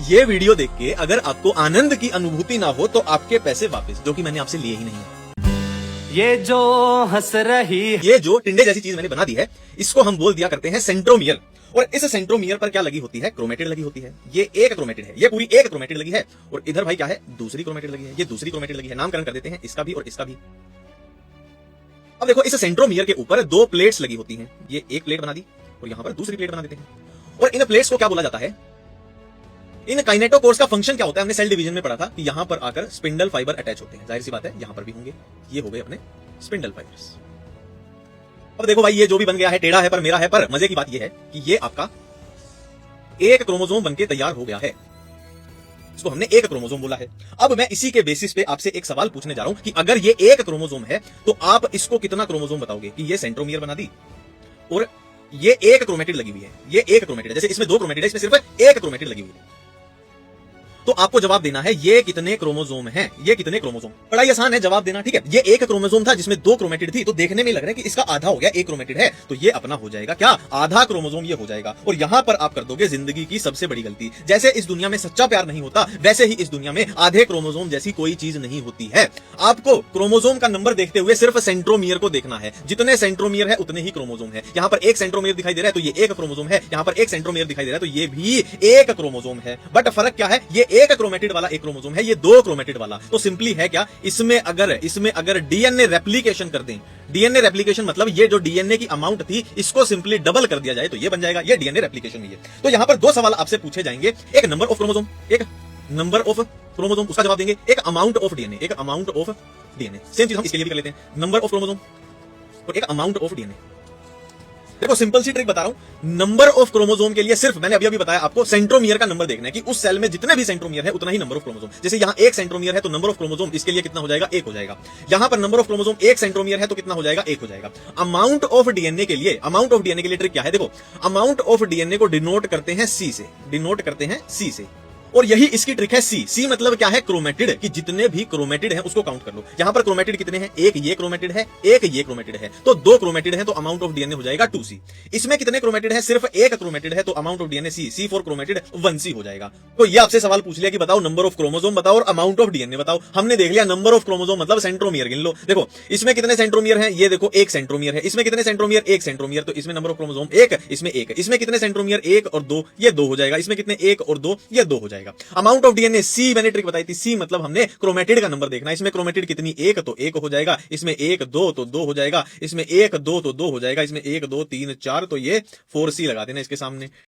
ये वीडियो देख के अगर आपको आनंद की अनुभूति ना हो तो आपके पैसे वापस, जो कि मैंने आपसे लिए ही नहीं है। ये जो हंस रही ये जो टिंडे जैसी चीज मैंने बना दी है, इसको हम बोल दिया करते हैं सेंट्रोमियर। और इस सेंट्रोमियर पर क्या लगी होती है? क्रोमेटिड लगी होती है। ये एक क्रोमेटिड है, ये पूरी एक क्रोमेटिड लगी है। और इधर भाई क्या है? दूसरी क्रोमेटिड लगी है। ये दूसरी क्रोमेटिड लगी है। नामकरण कर देते हैं इसका भी और इसका भी। अब देखो, इस सेंट्रोमियर के ऊपर दो प्लेट्स लगी होती हैं। ये एक प्लेट बना दी और यहां पर दूसरी प्लेट बना देते हैं। और इन प्लेट्स को क्या बोला जाता है? इन काइनेटोकोर्स का फंक्शन क्या होता है? हमने सेल डिवीजन में पढ़ा था कि यहां पर आकर स्पिंडल फाइबर अटैच होते हैं। जाहिर सी बात है यहां पर भी होंगे। ये हो गए अपने स्पिंडल फाइबर्स। अब देखो भाई, ये जो भी बन गया है टेढ़ा है पर मेरा है। पर मजे की बात यह है कि ये आपका एक क्रोमोसोम बनके तैयार हो गया है। इसको हमने एक क्रोमोसोम बोला है। अब मैं इसी के बेसिस पे आपसे एक सवाल पूछने जा रहा हूं कि अगर ये एक क्रोमोसोम है तो आप इसको कितना क्रोमोसोम बताओगे? कि ये सेंट्रोमियर बना दी और ये एक क्रोमेटिड लगी हुई है। ये एक क्रोमेटिड है, जैसे इसमें दो क्रोमेटिड है, इसमें सिर्फ एक क्रोमेटिड लगी हुई है। तो आपको जवाब देना है ये कितने क्रोमोसोम हैं? ये कितने क्रोमोसोम? बड़ा ही आसान है जवाब देना, ठीक है। ये एक क्रोमोसोम था जिसमें दो क्रोमेटिड थी, तो देखने में लग रहा है कि इसका आधा हो गया, एक क्रोमेटिड है तो ये अपना हो जाएगा क्या? आधा क्रोमोसोम ये हो जाएगा। और यहां पर आप कर दोगे जिंदगी की सबसे बड़ी गलती। जैसे इस दुनिया में सच्चा प्यार नहीं होता, वैसे ही इस दुनिया में आधे क्रोमोसोम जैसी कोई चीज नहीं होती है। आपको क्रोमोसोम का नंबर देखते हुए सिर्फ सेंट्रोमियर को देखना है। जितने सेंट्रोमियर है उतने ही क्रोमोसोम है। यहां पर एक सेंट्रोमियर दिखाई दे रहा है तो ये एक क्रोमोसोम है। यहां पर एक सेंट्रोमियर दिखाई दे रहा है तो ये भी एक क्रोमोसोम है। बट फर्क क्या है? ये एक क्रोमेटिड वाला एक क्रोमोसोम है, ये दो क्रोमेटिड वाला। तो सिंपली है क्या? इसमें अगर डीएनए रेप्लिकेशन कर दें, डीएनए रेप्लिकेशन मतलब ये जो डीएनए की अमाउंट थी इसको सिंपली डबल कर दिया जाए तो ये बन जाएगा। ये डीएनए रेप्लिकेशन में है। तो यहां पर दो सवाल आपसे पूछे जाएंगे, एक नंबर ऑफ क्रोमोसोम, एक नंबर ऑफ क्रोमोसोम, उसका जवाब देंगे। एक अमाउंट ऑफ डीएनए, एक अमाउंट ऑफ डीएनए। सेम चीज हम इसके लिए भी कर लेते हैं, नंबर ऑफ क्रोमोसोम और एक अमाउंट ऑफ डीएनए। देखो सिंपल सी ट्रिक बता रहा हूं। नंबर ऑफ क्रोमोसोम के लिए सिर्फ मैंने अभी बताया आपको सेंट्रोमियर का नंबर देखना है कि उस सेल में जितने भी सेंट्रोमियर है उतना ही नंबर ऑफ क्रोमोसोम। जैसे यहां एक सेंट्रोमियर है तो नंबर ऑफ क्रोमोसोम इसके लिए कितना हो जाएगा? एक हो जाएगा। यहां पर नंबर ऑफ क्रोमोसोम एक सेंट्रोमियर है तो कितना हो जाएगा? एक हो जाएगा। अमाउंट ऑफ डीएनए के लिए, अमाउंट ऑफ डीएनए के लिए ट्रिक क्या है? देखो, अमाउंट ऑफ डीएनए को डिनोट करते हैं सी से, डिनोट करते हैं सी से। और यही इसकी ट्रिक है। सी मतलब क्या है? क्रोमेटिड, कि जितने भी क्रोमेटिड हैं उसको काउंट कर लो। यहां पर क्रोमेटिड कितने हैं? एक ये क्रोमेटिड है, एक ये क्रोमेटिड है, तो दो क्रोमेटिड है तो अमाउंट ऑफ डीएनए हो जाएगा 2C। इसमें कितने क्रोमेटिड है? सिर्फ एक क्रोमेटिड है तो amount of DNA C for chromatid 1C हो जाएगा। तो ये आपसे सवाल पूछ लिया कि बताओ नंबर ऑफ क्रोमोसोम बताओ और अमाउंट ऑफ डीएनए बताओ। हमने देख लिया नंबर ऑफ क्रोमोसोम मतलब सेंट्रोमियर गिन लो। देखो इसमें कितने सेंट्रोमियर है? ये देखो एक सेंट्रोमियर है। इसमें कितने सेंट्रोमियर? एक सेंट्रोमियर, तो इसमें नंबर ऑफ क्रोमोसोम एक, इसमें एक। इसमें कितने सेंट्रोमियर? एक और दो, ये दो हो जाएगा। इसमें कितने? एक और दो, ये दो हो जाएगा। अमाउंट ऑफ डीएनए सी मैंने ट्रिक बताई थी। सी मतलब हमने क्रोमेटिड का नंबर देखना है। इसमें क्रोमेटिड कितनी? एक, तो एक हो जाएगा। इसमें एक दो तो दो हो जाएगा। इसमें एक दो तो दो हो जाएगा। इसमें एक दो तीन चार, तो ये 4C लगा देना इसके सामने।